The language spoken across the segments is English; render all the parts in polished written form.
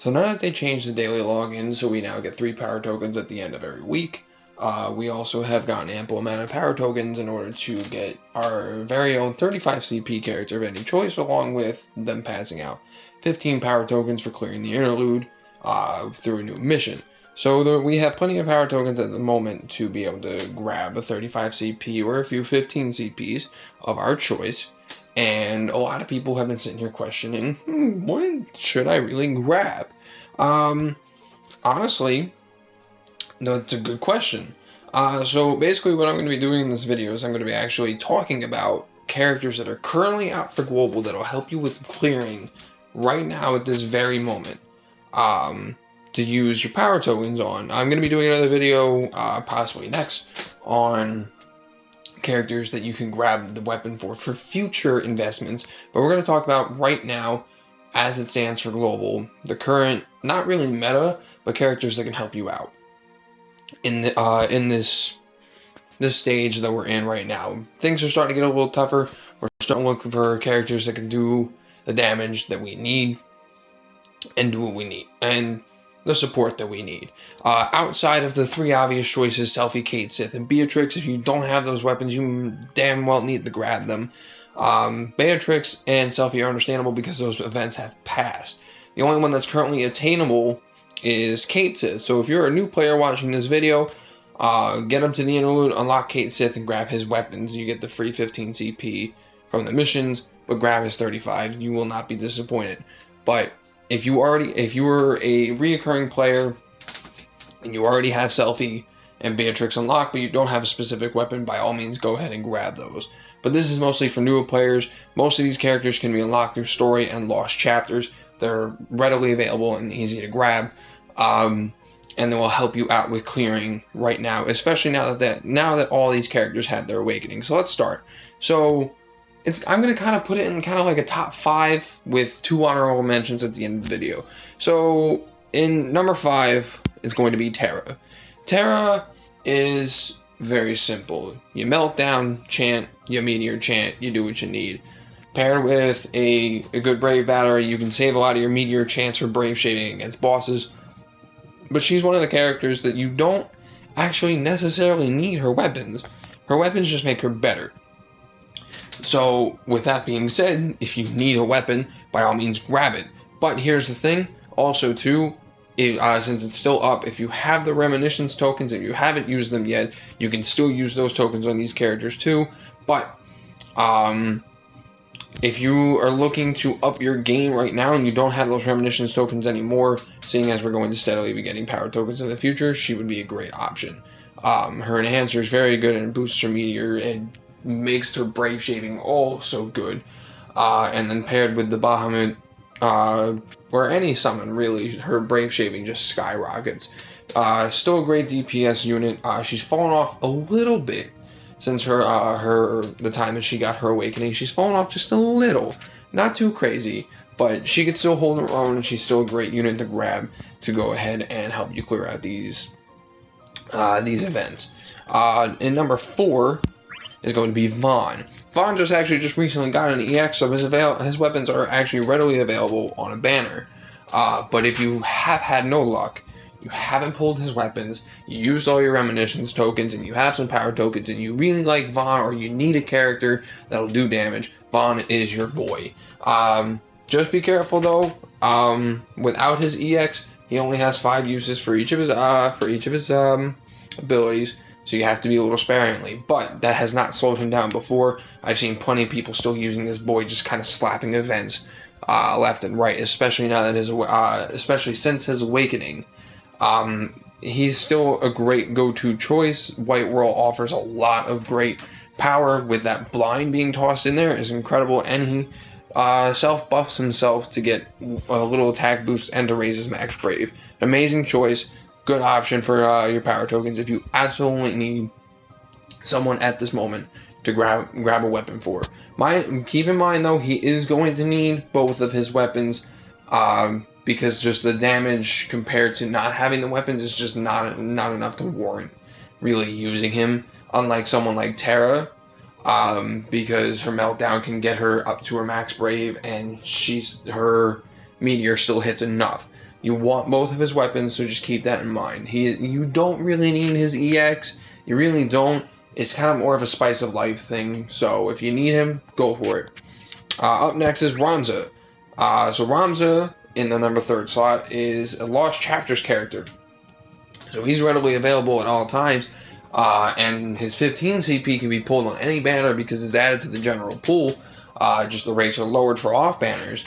So now that they changed the daily login, so we now get 3 power tokens at the end of every week, we also have gotten ample amount of power tokens in order to get our very own 35 CP character of any choice, along with them passing out 15 power tokens for clearing the interlude through a new mission. So we have plenty of power tokens at the moment to be able to grab a 35 CP or a few 15 CPs of our choice. And a lot of people have been sitting here questioning, what should I really grab? Honestly, that's a good question. So basically what I'm going to be doing in this video is I'm going to be actually talking about characters that are currently out for global that will help you with clearing right now at this very moment to use your power tokens on. I'm going to be doing another video possibly next on characters that you can grab the weapon for future investments, but we're going to talk about right now as it stands for global, the current, not really meta, but characters that can help you out in this stage that we're in right now. Things are starting to get a little tougher. We're starting looking for characters that can do the damage that we need and do what we need and the support that we need. Outside of the 3 obvious choices, Selphie, Kate, Sith, and Beatrix, if you don't have those weapons, you damn well need to grab them. Beatrix and Selphie are understandable because those events have passed. The only one that's currently attainable is Kate Sith. So if you're a new player watching this video, get him to the interlude, unlock Kate Sith, and grab his weapons. You get the free 15 CP from the missions, but grab his 35. You will not be disappointed. But if you were a reoccurring player and you already have Selphie and Beatrix unlocked, but you don't have a specific weapon, by all means go ahead and grab those. But this is mostly for newer players. Most of these characters can be unlocked through story and lost chapters. They're readily available and easy to grab, and they will help you out with clearing right now, especially now that all these characters had their awakening. So let's start. So I'm going to kind of put it in kind of like a top 5 with 2 honorable mentions at the end of the video. So in number 5 is going to be Terra. Terra is very simple. You melt down, chant, you meteor chant, you do what you need. Paired with a good Brave Battery, you can save a lot of your meteor chants for Brave Shaving against bosses. But she's one of the characters that you don't actually necessarily need her weapons. Her weapons just make her better. So, with that being said, if you need a weapon, by all means grab it. But here's the thing, also too, since it's still up, if you have the Reminiscence tokens, if you haven't used them yet, you can still use those tokens on these characters too. But, if you are looking to up your game right now and you don't have those Reminiscence tokens anymore, seeing as we're going to steadily be getting power tokens in the future, she would be a great option. Her enhancer is very good and boosts her meteor and makes her Brave Shaving all so good. And then paired with the Bahamut, or any summon really, her Brave Shaving just skyrockets. Still a great DPS unit. She's fallen off a little bit since the time that she got her awakening. She's fallen off just a little, not too crazy, but she could still hold her own, and she's still a great unit to grab to go ahead and help you clear out these events. In number 4 is going to be Vaughn. Vaughn just recently got an EX, so his weapons are actually readily available on a banner. But if you have had no luck, you haven't pulled his weapons, you used all your Reminiscence tokens, and you have some power tokens, and you really like Vaughn, or you need a character that'll do damage, Vaughn is your boy. Just be careful though. Without his EX, he only has 5 uses for each of his abilities, so you have to be a little sparingly. But that has not slowed him down before. I've seen plenty of people still using this boy, just kind of slapping events left and right, especially now that especially since his awakening. He's still a great go-to choice. White Whirl offers a lot of great power, with that blind being tossed in there is incredible, and he self-buffs himself to get a little attack boost and to raise his max brave. Amazing choice, good option for your power tokens if you absolutely need someone at this moment to grab a weapon for. Keep in mind though, he is going to need both of his weapons, because just the damage compared to not having the weapons is just not enough to warrant really using him, unlike someone like Terra, because her meltdown can get her up to her max brave, and her meteor still hits enough. You want both of his weapons, so just keep that in mind. You don't really need his EX. You really don't. It's kind of more of a spice of life thing. So if you need him, go for it. Up next is Ramza. So Ramza, in the number 3rd slot, is a Lost Chapters character. So he's readily available at all times. And his 15 CP can be pulled on any banner because it's added to the general pool. Just the rates are lowered for off banners.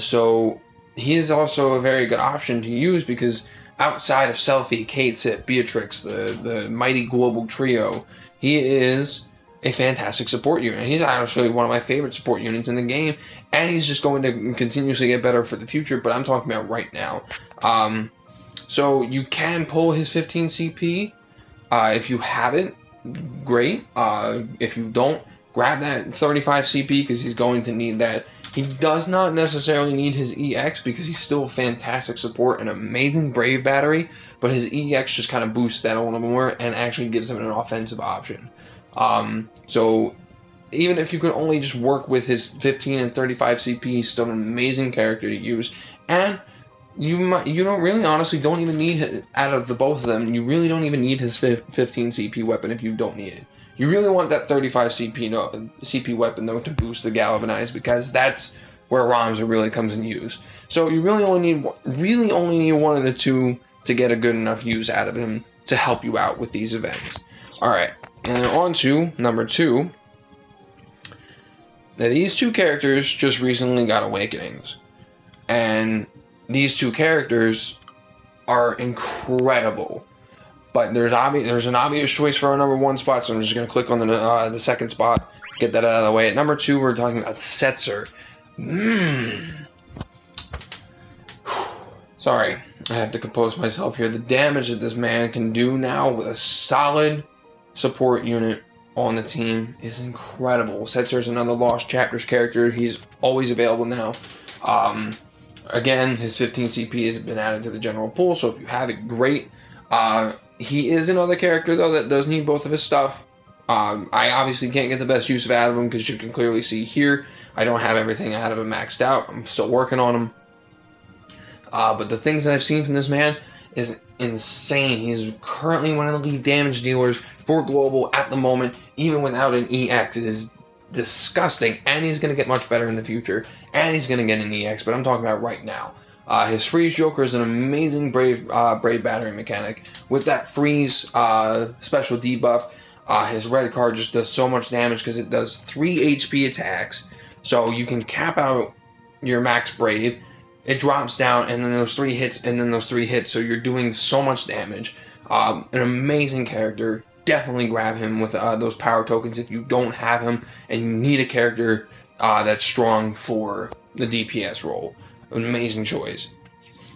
So he is also a very good option to use because outside of Selfie, Kate, Sith, Beatrix, the mighty global trio, he is a fantastic support unit. He's actually one of my favorite support units in the game, and he's just going to continuously get better for the future, but I'm talking about right now. So you can pull his 15 CP. If you have it, great. If you don't, grab that 35 CP because he's going to need that. He does not necessarily need his EX because he's still a fantastic support and amazing Brave Battery, but his EX just kind of boosts that a little more and actually gives him an offensive option. So even if you could only just work with his 15 and 35 CP, he's still an amazing character to use. And you don't really honestly don't even need, out of the both of them, you really don't even need his 15 CP weapon if you don't need it. You really want that 35 CP weapon though to boost the Galvanize because that's where Ramza really comes in use. So you really only need one of the two to get a good enough use out of him to help you out with these events. Alright, and on to number 2. Now these two characters just recently got awakenings. And these two characters are incredible. But there's an obvious choice for our number 1 spot, so I'm just going to click on the second spot, get that out of the way. At number 2, we're talking about Setzer. Sorry, I have to compose myself here. The damage that this man can do now with a solid support unit on the team is incredible. Setzer is another Lost Chapters character. He's always available now. Again, his 15 CP has been added to the general pool, so if you have it, great. He is another character, though, that does need both of his stuff. I obviously can't get the best use out of him because you can clearly see here, I don't have everything out of him maxed out. I'm still working on him. But the things that I've seen from this man is insane. He's currently one of the lead damage dealers for Global at the moment, even without an EX. It is disgusting, and he's going to get much better in the future, and he's going to get an EX, but I'm talking about right now. His Freeze Joker is an amazing Brave Battery mechanic. With that Freeze special debuff, his red card just does so much damage because it does 3 HP attacks. So you can cap out your max Brave, it drops down, and then those 3 hits, and then those 3 hits, so you're doing so much damage. An amazing character. Definitely grab him with those power tokens if you don't have him, and you need a character that's strong for the DPS role. An amazing choice.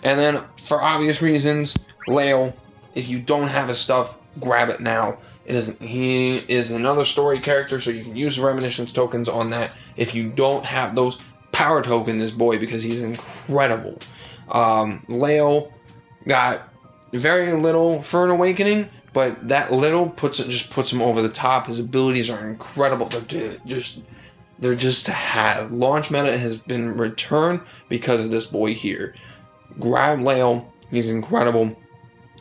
And then, for obvious reasons, Lale, if you don't have his stuff, grab it now. He is another story character, so you can use the Reminiscence tokens on that. If you don't have those, power token this boy because he's incredible. Lale got very little for an awakening, but that little just puts him over the top. His abilities are incredible. They're just to have. Launch meta has been returned because of this boy here. Grab Lale. He's incredible.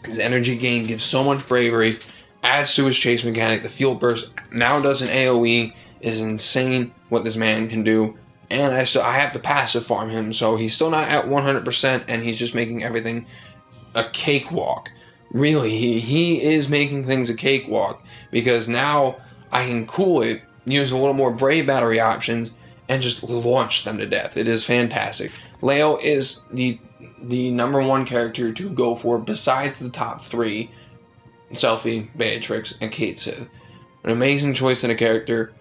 His energy gain gives so much bravery. Adds to his chase mechanic. The field burst now does an AoE. Is insane what this man can do. And I have to passive farm him, so he's still not at 100%, and he's just making everything a cakewalk. Really, he is making things a cakewalk, because now I can cool it, use a little more Brave Battery options, and just launch them to death. It is fantastic. Lale is the number 1 character to go for besides the top 3, Selfie, Beatrix, and Kate Sith. An amazing choice in a character.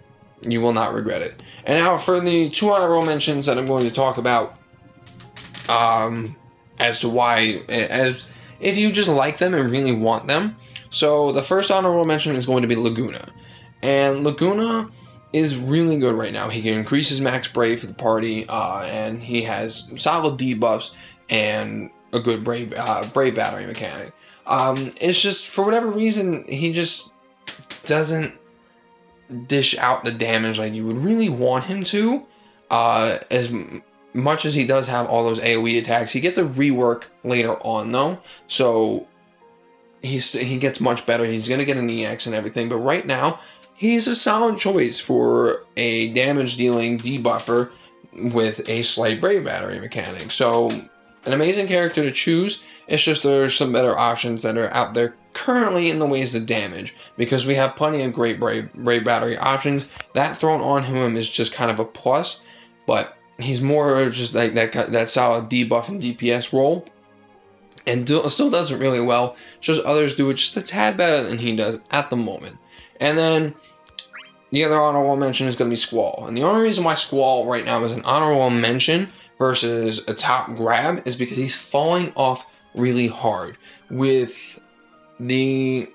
You will not regret it. And now for the 2 honorable mentions that I'm going to talk about as to why, if you just like them and really want them. So the first honorable mention is going to be Laguna. And Laguna is really good right now. He can increase his max Brave for the party, and he has solid debuffs and a good Brave Battery mechanic. It's just, for whatever reason, he just doesn't dish out the damage like you would really want him to. As much as he does have all those AoE attacks, he gets a rework later on though, so he gets much better. He's going to get an EX and everything, but right now he's a solid choice for a damage dealing debuffer with a slight Brave Battery mechanic. So an amazing character to choose. It's just there's some better options that are out there currently in the ways of damage, because we have plenty of great Brave Battery options. That thrown on him is just kind of a plus, but he's more just like that solid debuff and DPS role, and still does it really well. It's just others do it just a tad better than he does at the moment. And then the other honorable mention is going to be Squall. And the only reason why Squall right now is an honorable mention versus a top grab is because he's falling off really hard. With the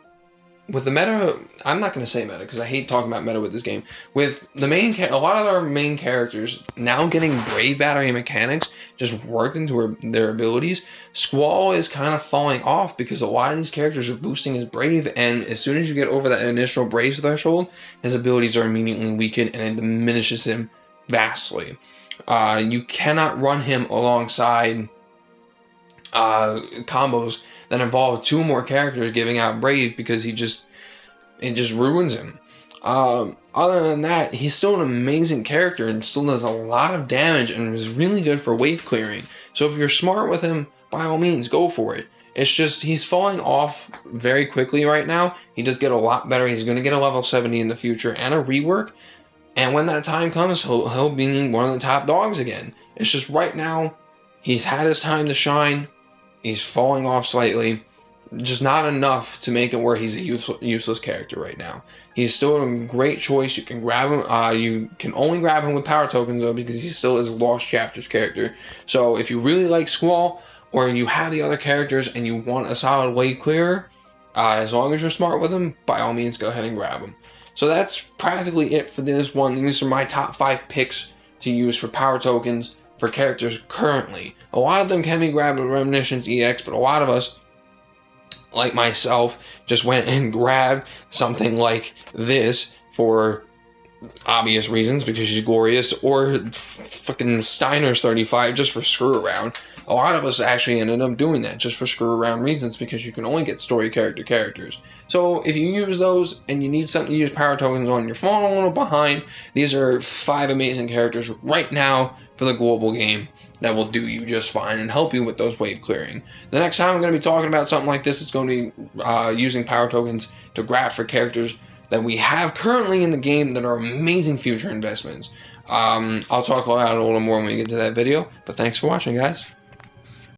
meta, I'm not going to say meta because I hate talking about meta with this game. With the a lot of our main characters now getting Brave Battery mechanics just worked into their abilities, Squall is kind of falling off because a lot of these characters are boosting his Brave, and as soon as you get over that initial Brave threshold, his abilities are immediately weakened and it diminishes him vastly. You cannot run him alongside combos that involve 2 more characters giving out Brave, because it just ruins him. Other than that, he's still an amazing character and still does a lot of damage and is really good for wave clearing. So if you're smart with him, by all means, go for it. It's just he's falling off very quickly right now. He does get a lot better. He's going to get a level 70 in the future and a rework. And when that time comes, he'll be one of the top dogs again. It's just right now, he's had his time to shine. He's falling off slightly, just not enough to make it where he's a useless character right now. He's still a great choice. You can grab him. You can only grab him with power tokens though, because he still is a Lost Chapters character. So if you really like Squall, or you have the other characters and you want a solid wave clearer, as long as you're smart with him, by all means go ahead and grab him. So that's practically it for this one. These are my top 5 picks to use for power tokens for characters currently. A lot of them can be grabbed with Reminiscence EX, but a lot of us, like myself, just went and grabbed something like this for obvious reasons, because she's glorious, or fucking Steiner's 35 just for screw around. A lot of us actually ended up doing that just for screw around reasons, because you can only get story characters. So if you use those and you need something to use power tokens on, you're falling a little behind. These are 5 amazing characters right now for the global game that will do you just fine and help you with those wave clearing. The next time I'm going to be talking about something like this, it's going to be using power tokens to grab for characters that we have currently in the game that are amazing future investments. I'll talk about it a little more when we get to that video, but thanks for watching, guys.